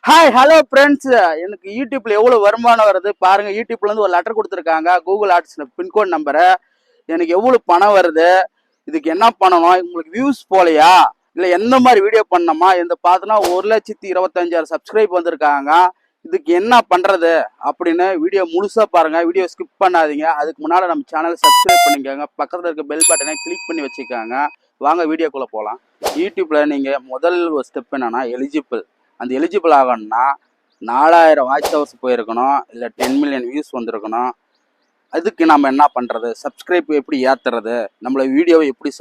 Hi hello friends, எனக்கு யூடியூப்ல எவ்வளோ வருமானம் வருது பாருங்க. யூடியூப்ல இருந்து ஒரு லெட்டர் கொடுத்துருக்காங்க, கூகுள் ஆட்ஸ் பின்கோட் நம்பரை. எனக்கு எவ்வளோ பணம் வருது, இதுக்கு என்ன பண்ணணும், உங்களுக்கு வியூஸ் போலையா இல்லை எந்த மாதிரி வீடியோ பண்ணணுமா, இந்த பார்த்தோன்னா 1,25,000 சப்ஸ்கிரைப் வந்திருக்காங்க. இதுக்கு என்ன பண்றது அப்படின்னு வீடியோ முழுசா பாருங்க. வீடியோ ஸ்கிப் பண்ணாதீங்க. அதுக்கு முன்னாடி நம்ம சேனலை சப்ஸ்கிரைப் பண்ணிக்கோங்க, பக்கத்தில் இருக்க பெல் பட்டனை கிளிக் பண்ணி வச்சுக்கோங்க. வாங்க வீடியோக்குள்ள போகலாம். யூடியூப்ல நீங்க முதல் ஒரு ஸ்டெப் என்னன்னா எலிஜிபிள். அந்த எலிஜிபிள் ஆகணும்னா 4000 வாட்ச் ஹவர்ஸ் போயிருக்கணும், இல்லை 10 மில்லியன் வியூஸ் வந்திருக்கணும். அதுக்கு நம்ம என்ன பண்ணுறது, சப்ஸ்கிரைப் எப்படி ஏற்றுறது, நம்மளை வீடியோவை எப்படி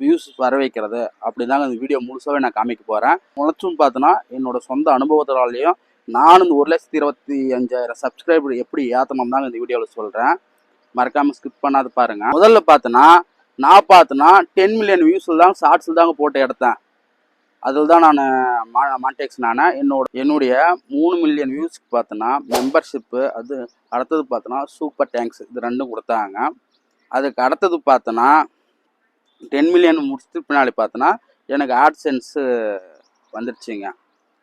வியூஸ் வர வைக்கிறது அப்படிதாங்க அந்த வீடியோ முழுசாகவே நான் காமிக்க போகிறேன். முளைச்சும் பார்த்தோன்னா என்னோட சொந்த அனுபவத்தினாலையும் நானும் இந்த 1,25,000 சப்ஸ்கிரைபர் எப்படி ஏற்றணும் தாங்க இந்த வீடியோவில் சொல்கிறேன். மறக்காமல் ஸ்கிப் பண்ணாது பாருங்கள். முதல்ல பார்த்தோன்னா நான் 10 மில்லியன் வியூஸில் தான் ஷார்ட்ஸில் தாங்க போட்டு எடுத்தேன். அதில் தான் நான் மாண்டெக்ஸ் என்னுடைய 3 மில்லியன் வியூஸ்க்கு பார்த்தோன்னா மெம்பர்ஷிப்பு, அது அடுத்தது பார்த்தோன்னா சூப்பர் டேங்க்ஸ், இது ரெண்டும் கொடுத்தாங்க. அதுக்கு அடுத்தது பார்த்தோன்னா 10 மில்லியன் முடிச்சுட்டு பின்னாடி பார்த்தோன்னா எனக்கு ஆட்சென்ஸு வந்துடுச்சுங்க.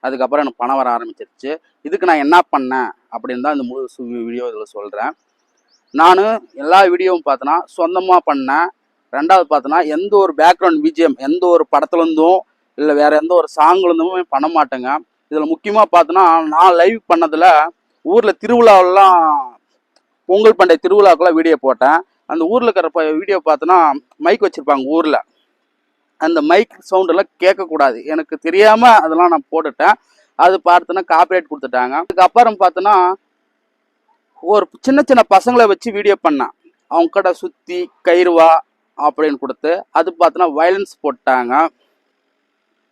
அதுக்கப்புறம் எனக்கு பணம் வர ஆரம்பிச்சிருச்சு. இதுக்கு நான் என்ன பண்ணேன் அப்படின்னு தான் இந்த முழு வீடியோ இதில் சொல்கிறேன். நான் எல்லா வீடியோவும் பார்த்தோன்னா சொந்தமாக பண்ணேன். ரெண்டாவது பார்த்தோன்னா எந்த ஒரு பேக்ரவுண்ட் பிஜிஎம், எந்த ஒரு படத்துலேருந்தும் இல்லை வேறு எந்த ஒரு சாங்லேருந்துமே பண்ண மாட்டேங்க. இதில் முக்கியமாக பார்த்தோன்னா நான் லைவ் பண்ணதில் ஊரில் திருவிழாவெல்லாம், பொங்கல் பண்டிகை திருவிழாக்கெல்லாம் வீடியோ போட்டேன். அந்த ஊரில் இருக்கிற வீடியோ பார்த்தோன்னா மைக் வச்சுருப்பாங்க ஊரில். அந்த மைக் சவுண்டெல்லாம் கேட்கக்கூடாது, எனக்கு தெரியாமல் அதெல்லாம் நான் போட்டுட்டேன். அது பார்த்தோன்னா காப்பிரைட் கொடுத்துட்டாங்க. அதுக்கப்புறம் பார்த்தோன்னா ஒரு சின்ன சின்ன பசங்களை வச்சு வீடியோ பண்ணேன். அவங்க கடை சுற்றி கயிறுவா அப்படின்னு கொடுத்து அது பார்த்தோன்னா வயலன்ஸ் போட்டாங்க.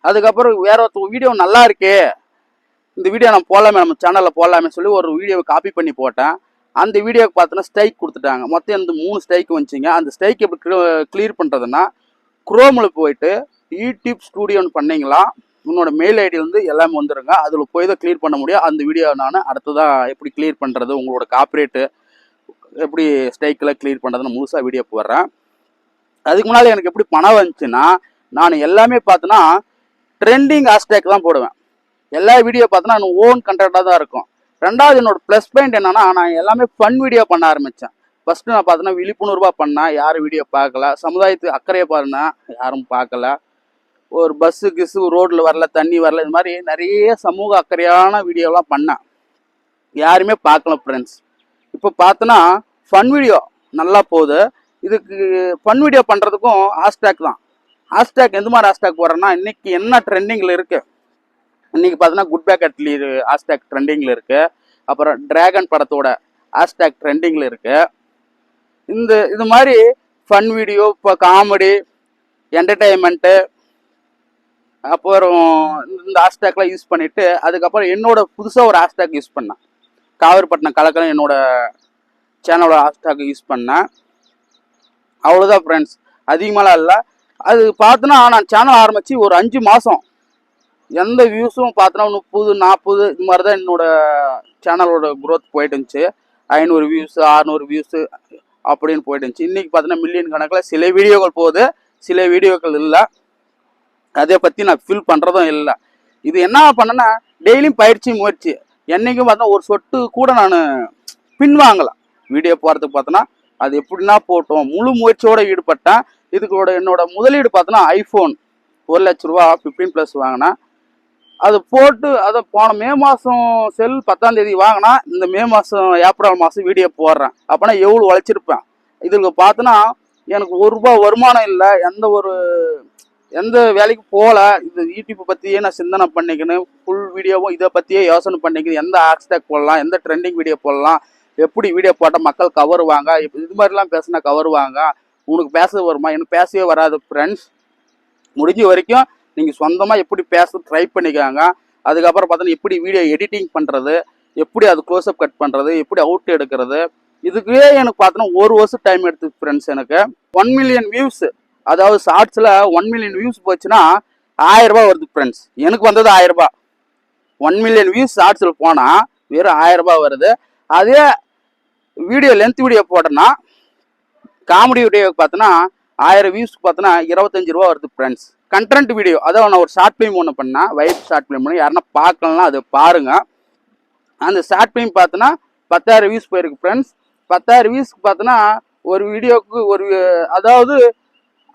அதுக்கப்புறம் வேற ஒரு வீடியோ நல்லா இருக்கே, இந்த வீடியோ நான் போடலாமே, நம்ம சேனலில் போடலாமே சொல்லி ஒரு வீடியோவை காப்பி பண்ணி போட்டேன். அந்த வீடியோக்கு பார்த்தோன்னா ஸ்ட்ரைக் கொடுத்துட்டாங்க. மொத்தம் இந்த 3 ஸ்ட்ரைக் வந்துச்சிங்க. அந்த ஸ்ட்ரைக் எப்படி கிளியர் பண்ணுறதுன்னா, குரோமில் போயிட்டு யூடியூப் ஸ்டூடியோன்னு பண்ணிங்களா, உன்னோட மெயில் ஐடியிலேருந்து எல்லாமே வந்துடுங்க. அதில் போய் தான் கிளியர் பண்ண முடியும். அந்த வீடியோ நான் அடுத்ததாக எப்படி கிளியர் பண்ணுறது, உங்களோட காப்பிரைட்டு எப்படி ஸ்ட்ரைக்கில் கிளியர் பண்ணுறதுன்னு முழுசாக வீடியோ போடுறேன். அதுக்கு முன்னால் எனக்கு எப்படி பணம் வந்துச்சுன்னா, நான் எல்லாமே பார்த்தோன்னா ட்ரெண்டிங் ஹேஷ்டேக் தான் போடுவேன். எல்லா வீடியோ பார்த்தோன்னா நான் ஓன் கண்டென்ட்டாக தான் இருக்கும். ரெண்டாவது என்னோட ப்ளஸ் பாயிண்ட் என்னன்னா, நான் எல்லாமே ஃபன் வீடியோ பண்ண ஆரம்பித்தேன். ஃபஸ்ட்டு நான் பார்த்தோன்னா விழிப்புணர்வாக பண்ணேன், யாரும் வீடியோ பார்க்கல. சமுதாயத்துக்கு அக்கறையை பாருன்னா யாரும் பார்க்கல. ஒரு பஸ்ஸு கிஸ்ஸு ரோட்டில் வரல, தண்ணி வரல, இது மாதிரி நிறைய சமூக அக்கறையான வீடியோலாம் பண்ணேன். யாருமே பார்க்கல ஃப்ரெண்ட்ஸ். இப்போ பார்த்தோன்னா ஃபன் வீடியோ நல்லா போகுது. இதுக்கு ஃபன் வீடியோ பண்ணுறதுக்கும் ஹேஷ்டேக் தான். ஹேஷ்டேக் எந்த மாதிரி ஹேஷ்டேக் போடுறேன்னா, இன்றைக்கி என்ன ட்ரெண்டிங்கில் இருக்குது, இன்றைக்கி பார்த்தோன்னா குட் பேக் அட்லி ஹேஷ்டேக் ட்ரெண்டிங்கில் இருக்குது. அப்புறம் டிராகன் படத்தோட ஹேஷ்டேக் ட்ரெண்டிங்கில் இருக்குது. இது மாதிரி ஃபன் வீடியோ, இப்போ காமெடி, என்டர்டெயின்மெண்ட்டு, அப்புறம் இந்த ஹேஷ்டேக்லாம் யூஸ் பண்ணிவிட்டு அதுக்கப்புறம் என்னோட புதுசாக ஒரு ஹேஷ்டேக் யூஸ் பண்ணேன். காவிரிப்பட்டினம் கலக்கலம் என்னோட சேனலோட ஹேஷ்டேக் யூஸ் பண்ணேன். அவ்வளோதான் ஃப்ரெண்ட்ஸ், அதிகமாகலாம் இல்லை. அது பார்த்தோன்னா நான் சேனல் ஆரம்பித்து ஒரு 5 மாதம் எந்த வியூஸும் பார்த்தோன்னா 30, 40 இது மாதிரி தான் என்னோட சேனலோட க்ரோத் போயிட்டு இருந்துச்சு. 500 வியூஸு, 600 வியூஸு அப்படின்னு போயிட்டு இருந்துச்சு. இன்றைக்கி பார்த்தோன்னா மில்லியன் கணக்கில் சில வீடியோக்கள் போகுது, சில வீடியோக்கள் இல்லை. அதை பற்றி நான் ஃபீல் பண்ணுறதும் இல்லை. இது என்ன பண்ணேன்னா டெய்லியும் பயிற்சி முயற்சி. என்றைக்கும் பார்த்தா ஒரு சொட்டு கூட நான் பின்வாங்கலை. வீடியோ போகிறதுக்கு பார்த்தோன்னா அது எப்படின்னா போட்டோம், முழு முயற்சியோடு ஈடுபட்டேன். இதுக்கோட என்னோட முதலீடு பார்த்தோன்னா ஐஃபோன் 1,00,000 ரூபா 15+ வாங்கினேன். அது போட்டு அதை போன மே மாதம் செல் 10ஆம் தேதி வாங்கினா, இந்த மே மாதம் ஏப்ரல் மாதம் வீடியோ போடுறேன். அப்போனா எவ்வளோ உழைச்சிருப்பேன். இதுக்கு பார்த்தோன்னா எனக்கு ₹1 வருமானம் இல்லை, எந்த வேலைக்கு போகல. இது யூடியூப்பை பற்றியே நான் சிந்தனை பண்ணிக்கணும். ஃபுல் வீடியோவும் இதை பற்றியே யோசனை பண்ணிக்கணும். எந்த ஹேஷ்டேக் போடலாம், எந்த ட்ரெண்டிங் வீடியோ போடலாம், எப்படி வீடியோ போட்டால் மக்கள் கவருவாங்க, இது மாதிரிலாம் பேசினா கவருவாங்க, உனக்கு பேச வருமா, எனக்கு பேசவே வராது ஃப்ரெண்ட்ஸ். முடிஞ்ச வரைக்கும் நீங்கள் சொந்தமாக எப்படி பேச ட்ரை பண்ணிக்காங்க. அதுக்கப்புறம் பார்த்தோன்னா எப்படி வீடியோ எடிட்டிங் பண்ணுறது, எப்படி அது க்ளோஸ்அப் கட் பண்ணுறது, எப்படி அவுட் எடுக்கிறது, இதுக்கே எனக்கு பார்த்தோன்னா 1 வருஷம் டைம் எடுத்துக்கு ஃப்ரெண்ட்ஸ். எனக்கு 1 மில்லியன் வியூஸ், அதாவது ஷார்ட்ஸில் 1 மில்லியன் வியூஸ் போச்சுன்னா 1000 ரூபா வருது ஃப்ரெண்ட்ஸ். எனக்கு வந்தது 1000 ரூபா. 1 மில்லியன் வியூஸ் ஷார்ட்ஸில் போனால் வெறும் 1000 ரூபா வருது. அதே வீடியோ லென்த் வீடியோ போட்டோன்னா, காமெடி வீடியோவுக்கு பார்த்தோன்னா 1000 வியூஸ்க்கு பார்த்தோன்னா 25 ரூபா வருது ஃப்ரெண்ட்ஸ். கண்டென்ட் வீடியோ, அதாவது நான் ஒரு ஷார்ட் ஃபிலிம் ஒன்று பண்ணேன், வைப் ஷார்ட் ஃபிலிம் பண்ணி யாருன்னா பார்க்கலாம் அது பாருங்க. அந்த ஷார்ட் ஃபிலிம் பார்த்தோன்னா 10,000 வியூஸ் போயிருக்கு ஃப்ரெண்ட்ஸ். 10,000 வியூஸ்க்கு பார்த்தோன்னா ஒரு வீடியோவுக்கு அதாவது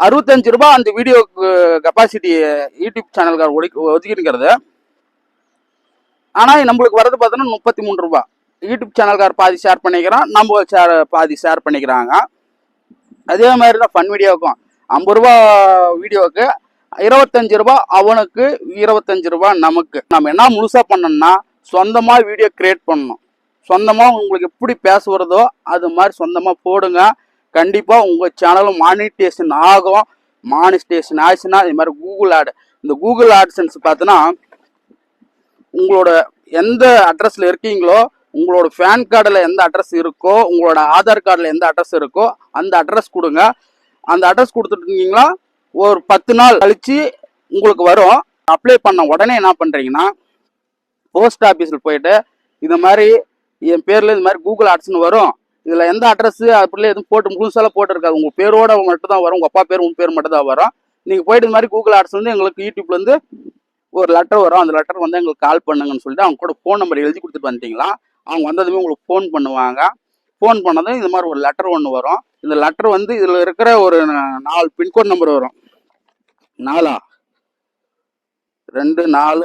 65 ரூபாய் அந்த வீடியோக்கு கெப்பாசிட்டி யூடியூப் சேனல்கார் ஒதுக்கிருக்கிறது. ஆனால் நம்மளுக்கு வரது பார்த்தோன்னா 33 ரூபாய். யூடியூப் சேனல்கார் பாதி ஷேர் பண்ணிக்கிறான், நம்ம பாதி ஷேர் பண்ணிக்கிறாங்க. அதே மாதிரி தான் ஃபன் வீடியோவுக்கும் 50 ரூபா வீடியோவுக்கு 25 ரூபாய் அவனுக்கு, 25 ரூபாய் நமக்கு. நம்ம என்ன முழுசாக பண்ணோம்னா சொந்தமாக வீடியோ கிரியேட் பண்ணணும். சொந்தமாக உங்களுக்கு எப்படி பேச வருதோ அது மாதிரி சொந்தமாக போடுங்க. கண்டிப்பாக உங்கள் சேனலும் மானிட்டேஷன் ஆகும். மானிட்டேஷன் ஆச்சுன்னா இது மாதிரி கூகுள் ஆட், இந்த கூகுள் ஆட்சன்ஸ் பார்த்தோன்னா உங்களோட எந்த அட்ரஸில் இருக்கீங்களோ, உங்களோட பேன் கார்டில் எந்த அட்ரஸ் இருக்கோ, உங்களோட ஆதார் கார்டில் எந்த அட்ரஸ் இருக்கோ அந்த அட்ரஸ் கொடுங்க. அந்த அட்ரஸ் கொடுத்துட்டீங்களா ஒரு 10 நாள் கழிச்சு உங்களுக்கு வரும். அப்ளை பண்ண உடனே என்ன பண்ணுறீங்கன்னா போஸ்ட் ஆஃபீஸில் போயிட்டு இது மாதிரி என் பேரில் இது மாதிரி கூகுள் ஆட்ஸ்னு வரும், இதில் எந்த அட்ரஸ் அப்படியே எதுவும் போட்டு முழுசாலாம் போட்டிருக்காது, உங்கள் பேரோட மட்டும் தான் வரும், உங்கள் அப்பா பேர் உங்கள் பேர் மட்டும் தான் வரும். நீங்கள் போயிட்டு இது மாதிரி கூகுள் ஆட்ஸ் வந்து எங்களுக்கு யூடியூப்லேருந்து ஒரு லெட்டர் வரும், அந்த லெட்டர் வந்து எங்களுக்கு கால் பண்ணுங்கன்னு சொல்லிட்டு அவங்க கூட ஃபோன் நம்பர் எழுதி கொடுத்துட்டு வந்துட்டீங்களா அவங்க வந்ததுமே உங்களுக்கு ஃபோன் பண்ணுவாங்க. ஃபோன் பண்ணதும் இது மாதிரி ஒரு லெட்டர் ஒன்று வரும். இந்த லெட்டர் வந்து இதில் இருக்கிற ஒரு 4 பின்கோட் நம்பர் வரும். 4 2 4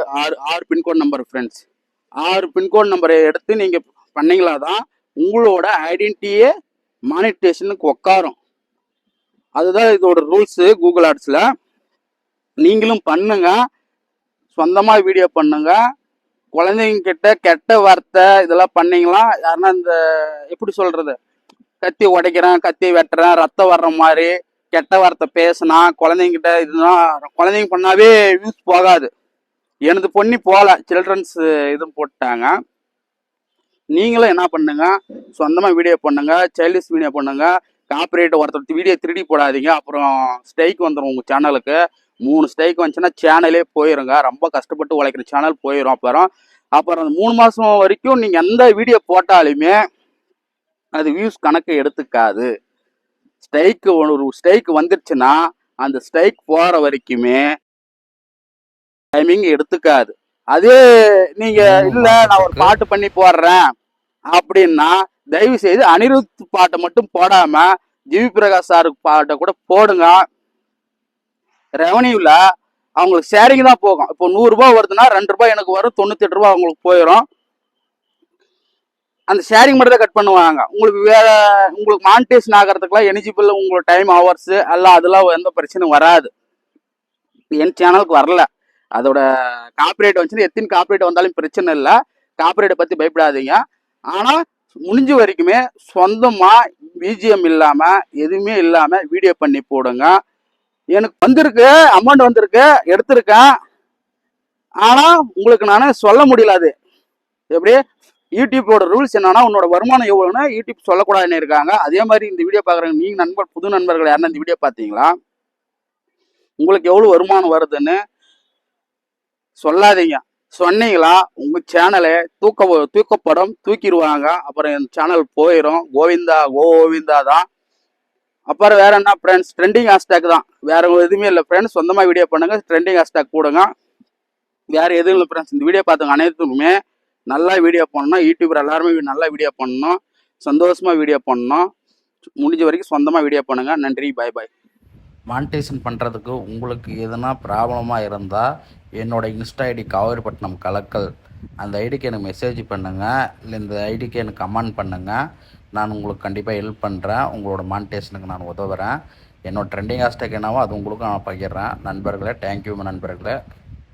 6 பின்கோட் நம்பர் ஃப்ரெண்ட்ஸ். 6 பின்கோட் நம்பரை எடுத்து நீங்கள் பண்ணீங்களா தான் உங்களோட ஐடென்டிட்டியே மானிட்டேஷனுக்கு உட்காரும். அதுதான் இதோட ரூல்ஸு கூகுள் ஆட்ஸில். நீங்களும் பண்ணுங்க, சொந்தமாக வீடியோ பண்ணுங்க. குழந்தைங்க கிட்ட கெட்ட வார்த்தை இதெல்லாம் பண்ணீங்களா, யாருன்னா இந்த எப்படி சொல்றது, கத்தி உடைக்கிறேன், கத்தி வெட்டுறேன், ரத்தம் வர்ற மாதிரி கெட்ட வார்த்தை பேசினா குழந்தைங்கிட்ட, இதுதான் குழந்தைங்க பண்ணாவே வியூஸ் போகாது. எனது பொண்ணி போகல, சில்ட்ரன்ஸ் இதுவும் போட்டாங்க. நீங்களும் என்ன பண்ணுங்க, சொந்தமாக வீடியோ பண்ணுங்க, சைல்டிஷ் வீடியோ பண்ணுங்க. காப்பிரைட் ஒருத்தர் வீடியோ திருடி போடாதீங்க, அப்புறம் ஸ்ட்ரைக் வந்துடும் உங்கள் சேனலுக்கு. 3 ஸ்ட்ரைக் வந்துச்சுன்னா சேனலே போயிருங்க. ரொம்ப கஷ்டப்பட்டு உழைக்கிற சேனல் போயிடும். அப்புறம் அந்த 3 மாதம் வரைக்கும் நீங்கள் எந்த வீடியோ போட்டாலுமே அது வியூஸ் கணக்கு எடுத்துக்காது. ஒரு ஸ்ட்ரைக் வந்துருச்சுன்னா அந்த ஸ்ட்ரைக் போகிற வரைக்குமே டைமிங் எடுத்துக்காது. அதே நீங்கள் இல்லை நான் ஒரு பாட்டு பண்ணி போடுறேன் அப்படின்னா தயவு செய்து அனிருத் பாட்டை மட்டும் போடாமல் ஜிவி பிரகாஷ் சாருக்கு பாட்டை கூட போடுங்க. ரெவன்யூவில் அவங்களுக்கு ஷேரிங் தான் போகும். இப்போ 100 ரூபாய் வருதுன்னா 2 ரூபாய் எனக்கு வரும், 98 ரூபாய் அவங்களுக்கு போயிடும். அந்த ஷேரிங் மட்டும் தான் கட் பண்ணுவாங்க. உங்களுக்கு உங்களுக்கு மானிட்டேஷன் ஆகிறதுக்குலாம் எலிஜிபிள், உங்களோட டைம் ஹவர்ஸு எல்லாம் அதெல்லாம் எந்த பிரச்சனையும் வராது. என் சேனலுக்கு வரல. அதோட காப்பிரைட் வந்துச்சுன்னா எத்தனை காப்பிரைட் வந்தாலும் பிரச்சனை இல்லை. காப்பிரைட்டை பற்றி பயப்படாதீங்க. ஆனால் முடிஞ்ச வரைக்குமே சொந்தமாக பிஜிஎம் இல்லாமல் எதுவுமே இல்லாமல் வீடியோ பண்ணி போடுங்க. எனக்கு வந்திருக்கு, அமௌண்ட் வந்திருக்கு, எடுத்திருக்கேன். ஆனால் உங்களுக்கு நான் சொல்ல முடியல. அது எப்படி யூடியூப்போட ரூல்ஸ் என்னன்னா, உன்னோட வருமானம் எவ்வளோன்னா யூடியூப் சொல்லக்கூடாதுன்னு இருக்காங்க. அதே மாதிரி இந்த வீடியோ பார்க்குறவங்க நீங்கள் புது நண்பர்கள் யாருன்னா இந்த வீடியோ பார்த்தீங்களா, உங்களுக்கு எவ்வளோ வருமானம் வருதுன்னு சொல்லாதீங்க. சொன்னீங்களா உங்கள் சேனலை தூக்கப்படும், தூக்கிடுவாங்க. அப்புறம் என் சேனல் போயிடும். கோவிந்தா தான். அப்புறம் வேற என்ன ஃப்ரெண்ட்ஸ், ட்ரெண்டிங் ஹேஷ்டேக் தான், வேற எதுவுமே இல்லை ஃப்ரெண்ட்ஸ். சொந்தமாக வீடியோ பண்ணுங்க, ட்ரெண்டிங் ஹேஷ்டேக் போடுங்க, வேற எதுவும் இல்லை ஃப்ரெண்ட்ஸ். இந்த வீடியோ பார்த்தவங்க அனைத்துக்குமே நல்லா வீடியோ பண்ணணும். யூடியூபர் எல்லாருமே நல்லா வீடியோ பண்ணணும், சந்தோஷமாக வீடியோ பண்ணணும். முடிஞ்ச வரைக்கும் சொந்தமாக வீடியோ பண்ணுங்க. நன்றி, பாய் பாய். மானிட்டேஷன் பண்ணுறதுக்கு உங்களுக்கு எதுனா ப்ராப்ளமாக இருந்தால் என்னோடய இன்ஸ்டா ஐடி காவேரிப்பட்டினம் கலக்கல், அந்த ஐடிக்கு எனக்கு மெசேஜ் பண்ணுங்கள், இல்லை இந்த ஐடிக்கு எனக்கு கமெண்ட் பண்ணுங்கள். நான் உங்களுக்கு கண்டிப்பாக ஹெல்ப் பண்ணுறேன். உங்களோட மானிட்டேஷனுக்கு நான் உதவுறேன். என்னோட ட்ரெண்டிங் ஹேஷ்டேக் என்னவோ அது உங்களுக்கும் நான் பகிர்றேன். நண்பர்களே, தேங்க்யூ நண்பர்களே.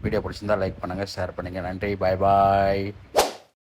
வீடியோ பிடிச்சிருந்தால் லைக் பண்ணுங்கள், ஷேர் பண்ணுங்கள். நன்றி, பாய் பாய்.